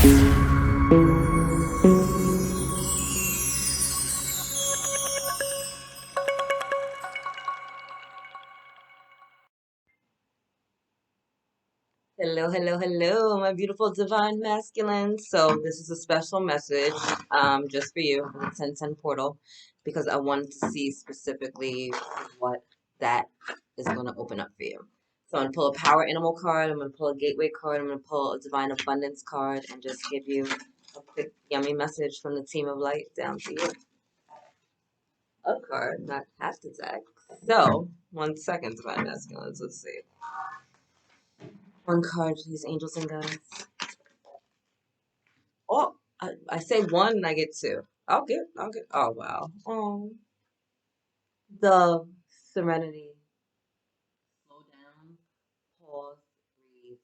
Hello, hello, hello, my beautiful divine masculine. So this is a special message, just for you from the 1010 portal, because I wanted to see specifically what that is going to open up for you. So I'm going to pull a power animal card. I'm going to pull a gateway card. I'm going to pull a divine abundance card and just give you a quick yummy message from the team of light down to you. A card, not half the deck. So 1 second, divine masculines. Let's see. One card, please, angels and guides. Oh, I say one and I get two. I'll get, oh wow. Oh, the Serenity. Slow down, pause, breathe.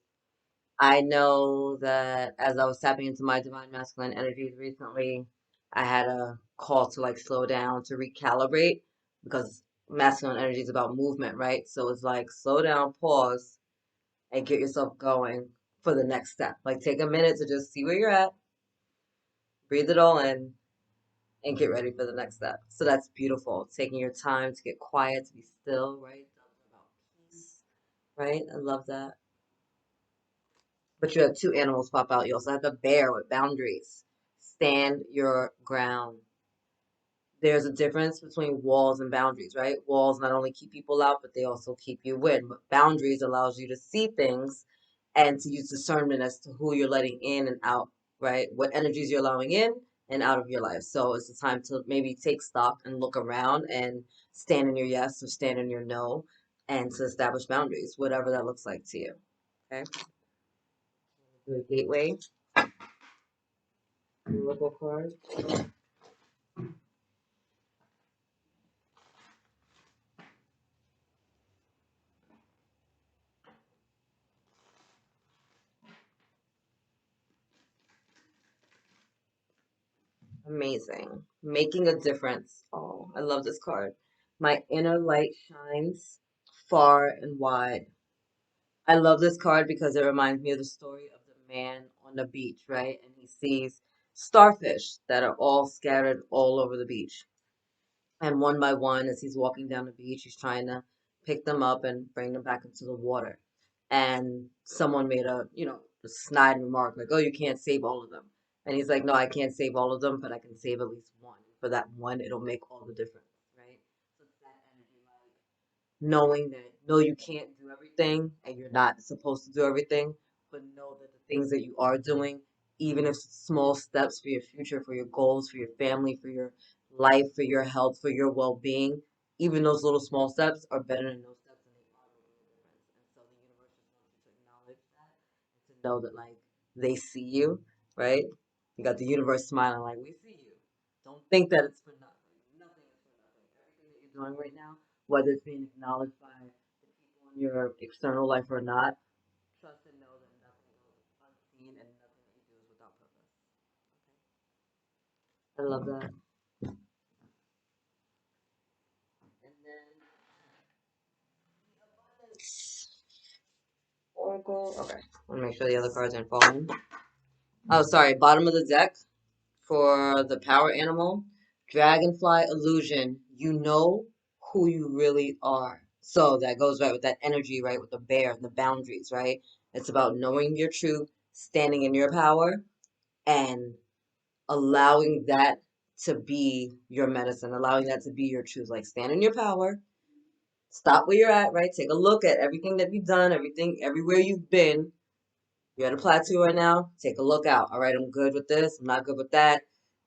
I know that as I was tapping into my divine masculine energies recently, I had a call to like slow down, to recalibrate, because masculine energy is about movement, right? So it's like slow down, pause, and get yourself going for the next step. Like take a minute to just see where you're at, breathe it all in, and get ready for the next step. So that's beautiful. Taking your time to get quiet, to be still, right? About peace, right? I love that. But you have two animals pop out. You also have the bear with boundaries. Stand your ground. There's a difference between walls and boundaries, right? Walls not only keep people out, but they also keep you in. But boundaries allows you to see things and to use discernment as to who you're letting in and out, right? What energies you're allowing in and out of your life. So it's the time to maybe take stock and look around and stand in your yes or stand in your no and to establish boundaries, whatever that looks like to you. Okay. Do a gateway, oracle card. Amazing. Making a difference. Oh, I love this card. My inner light shines far and wide. I love this card because it reminds me of the story of the man on the beach, right? And he sees starfish that are all scattered all over the beach. And one by one, as he's walking down the beach, he's trying to pick them up and bring them back into the water. And someone made a snide remark like, "Oh, you can't save all of them." And he's like, "No, I can't save all of them, but I can save at least one. For that one, it'll make all the difference, right?" So it's that energy, like knowing that no, you can't do everything and you're not supposed to do everything, but know that the things that you are doing, even if it's small steps for your future, for your goals, for your family, for your life, for your health, for your well-being, even those little small steps are better than those steps, and they are making a difference. And so the universe just wants you to acknowledge that and to know that like they see you, right? You got the universe smiling like we see you. Don't think that it's for nothing. Nothing is for nothing. Everything that you're doing right now, whether it's being acknowledged by the people in your external life or not, trust and know that nothing goes unseen and nothing that you do is without purpose. Okay? I love that. And then Oracle. Okay. I want to make sure the other cards aren't falling. Oh, sorry. Bottom of the deck for the power animal. Dragonfly illusion. You know who you really are. So that goes right with that energy, right? With the bear and the boundaries, right? It's about knowing your truth, standing in your power, and allowing that to be your medicine, allowing that to be your truth. Like stand in your power, stop where you're at, right? Take a look at everything that you've done, everything, everywhere you've been. You're at a plateau right now. Take a look out. All right, I'm good with this. I'm not good with that.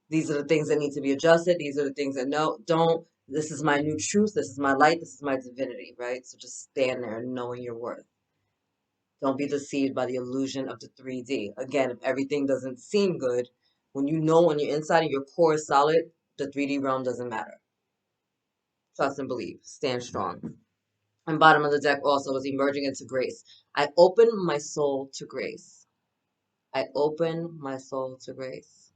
These are the things that need to be adjusted. These are the things that no, don't. This is my new truth. This is my light. This is my divinity, right? So just stand there knowing your worth. Don't be deceived by the illusion of the 3D. Again, if everything doesn't seem good, when you know on your inside and your core is solid, the 3D realm doesn't matter. Trust and believe. Stand strong. And bottom of the deck also is emerging into grace. I open my soul to grace. I open my soul to grace.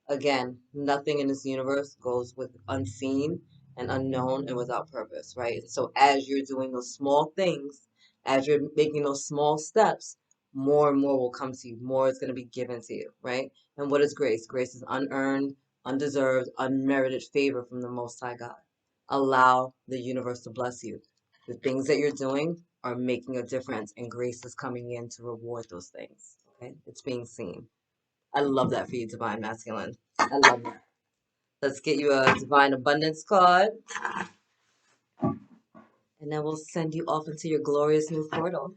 Again, nothing in this universe goes with unseen and unknown and without purpose, right? So as you're doing those small things, as you're making those small steps, more and more will come to you. More is going to be given to you, right? And what is grace? Grace is unearned, undeserved, unmerited favor from the Most High God. Allow the universe to bless you. The things that you're doing are making a difference, and grace is coming in to reward those things. Okay? It's being seen. I love that for you, Divine Masculine. I love that. Let's get you a Divine Abundance card, and then we'll send you off into your glorious new portal.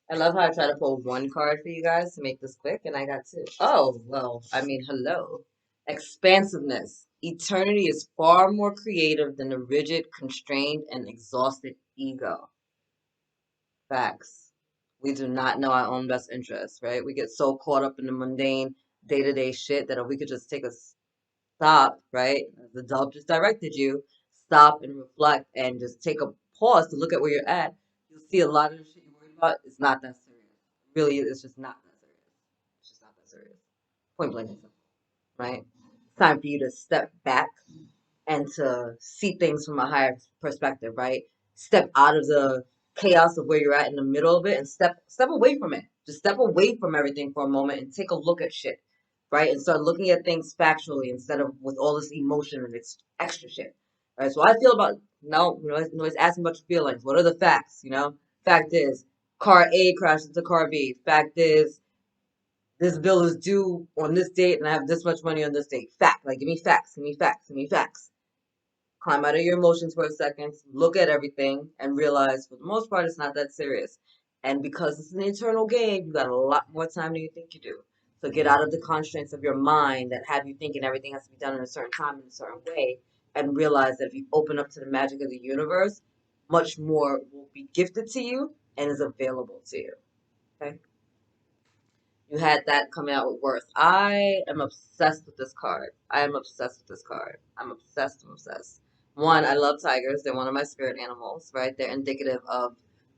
I love how I try to pull one card for you guys to make this quick, and I got two. Oh, well, I mean, hello. Expansiveness. Eternity is far more creative than the rigid, constrained, and exhausted ego. Facts. We do not know our own best interests, right? We get so caught up in the mundane, day-to-day shit that if we could just take a stop, right? The dove just directed you. Stop and reflect and just take a pause to look at where you're at. You'll see a lot of the shit you're worried about is not that serious. Really, it's just not that serious. It's just not that serious. Point blank and simple, right? It's time for you to step back and to see things from a higher perspective, right? Step out of the chaos of where you're at in the middle of it and step away from it. Just step away from everything for a moment and take a look at shit, right? And start looking at things factually instead of with all this emotion and this extra shit. Right? So I feel about no, nobody's asking about your feelings. What are the facts? Fact is, car A crashed into car B. Fact is, this bill is due on this date and I have this much money on this date. Fact. Like, give me facts, give me facts, give me facts. Climb out of your emotions for a second, look at everything, and realize for the most part it's not that serious. And because it's an eternal game, you got a lot more time than you think you do. So get out of the constraints of your mind that have you thinking everything has to be done in a certain time in a certain way, and realize that if you open up to the magic of the universe, much more will be gifted to you and is available to you. Okay? You had that coming out with worth. I am obsessed with this card. I am obsessed with this card. I'm obsessed. I'm obsessed. One, I love tigers. They're one of my spirit animals, right? They're indicative of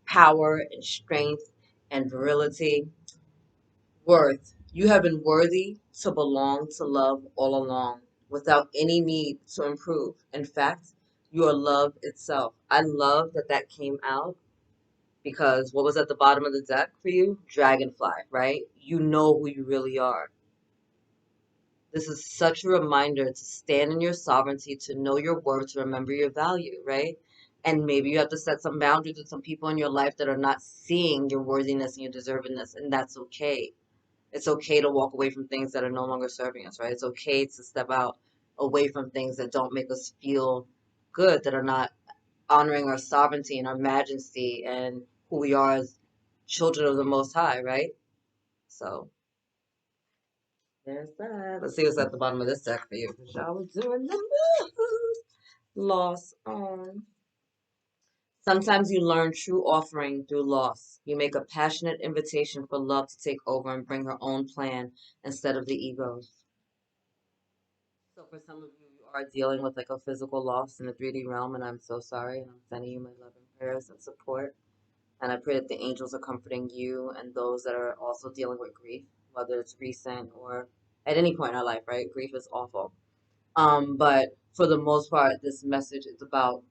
power and strength and virility. Worth. You have been worthy to belong to love all along without any need to improve. In fact, you are love itself. I love that that came out because what was at the bottom of the deck for you? Dragonfly, right? You know who you really are. This is such a reminder to stand in your sovereignty, to know your worth, to remember your value, right? And maybe you have to set some boundaries with some people in your life that are not seeing your worthiness and your deservedness, and that's okay. It's okay to walk away from things that are no longer serving us, right? It's okay to step out away from things that don't make us feel good, that are not honoring our sovereignty and our majesty and who we are as children of the Most High, right? So there's that. Let's see what's at the bottom of this deck for you. Because y'all was doing the most. Loss. Sometimes you learn true offering through loss. You make a passionate invitation for love to take over and bring her own plan instead of the ego's. So for some of you, you are dealing with like a physical loss in the 3D realm, and I'm so sorry. And I'm sending you my love and prayers and support. And I pray that the angels are comforting you and those that are also dealing with grief, whether it's recent or at any point in our life, right? Grief is awful. But for the most part, this message is about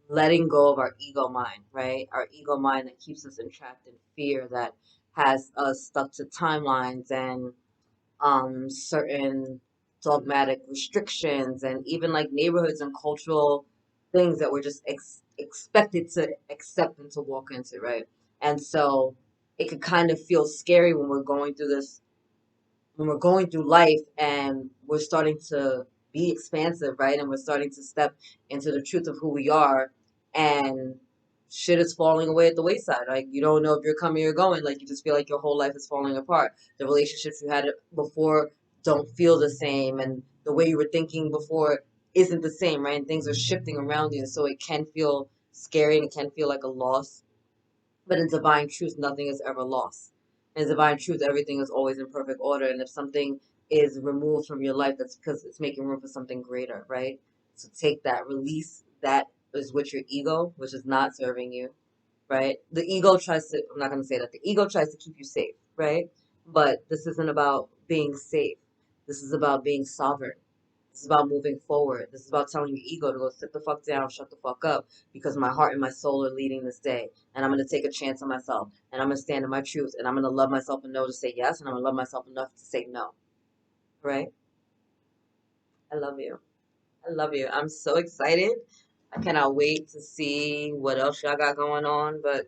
letting go of our ego mind, right? Our ego mind that keeps us entrapped in fear, that has us stuck to timelines and certain dogmatic restrictions, and even like neighborhoods and cultural things that we're just expected to accept and to walk into, right? And so it could kind of feel scary when we're going through life and we're starting to be expansive, right? And we're starting to step into the truth of who we are, and shit is falling away at the wayside. Like, you don't know if you're coming or going. Like, you just feel like your whole life is falling apart. The relationships you had before don't feel the same, and the way you were thinking before isn't the same, right? And things are shifting around you, and so it can feel scary and it can feel like a loss. But in divine truth, nothing is ever lost. In divine truth, everything is always in perfect order. And if something is removed from your life, that's because it's making room for something greater, right? So take that, release that is with your ego, which is not serving you, right? The ego tries to, I'm not going to say that, the ego tries to keep you safe, right? But this isn't about being safe. This is about being sovereign. This is about moving forward. This is about telling your ego to go sit the fuck down, shut the fuck up, because my heart and my soul are leading this day. And I'm going to take a chance on myself. And I'm going to stand in my truth. And I'm going to love myself enough to say yes. And I'm going to love myself enough to say no. Right? I love you. I love you. I'm so excited. I cannot wait to see what else y'all got going on. But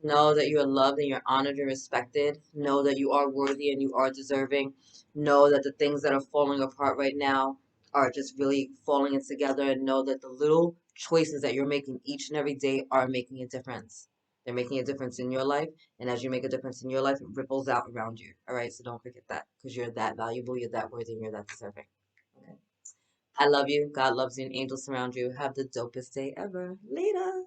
know that you are loved and you're honored and respected. Know that you are worthy and you are deserving. Know that the things that are falling apart right now are just really falling in together. And know that the little choices that you're making each and every day are making a difference. They're making a difference in your life. And as you make a difference in your life, it ripples out around you. All right. So don't forget that because you're that valuable, you're that worthy, and you're that deserving. Okay. I love you. God loves you and angels surround you. Have the dopest day ever. Later.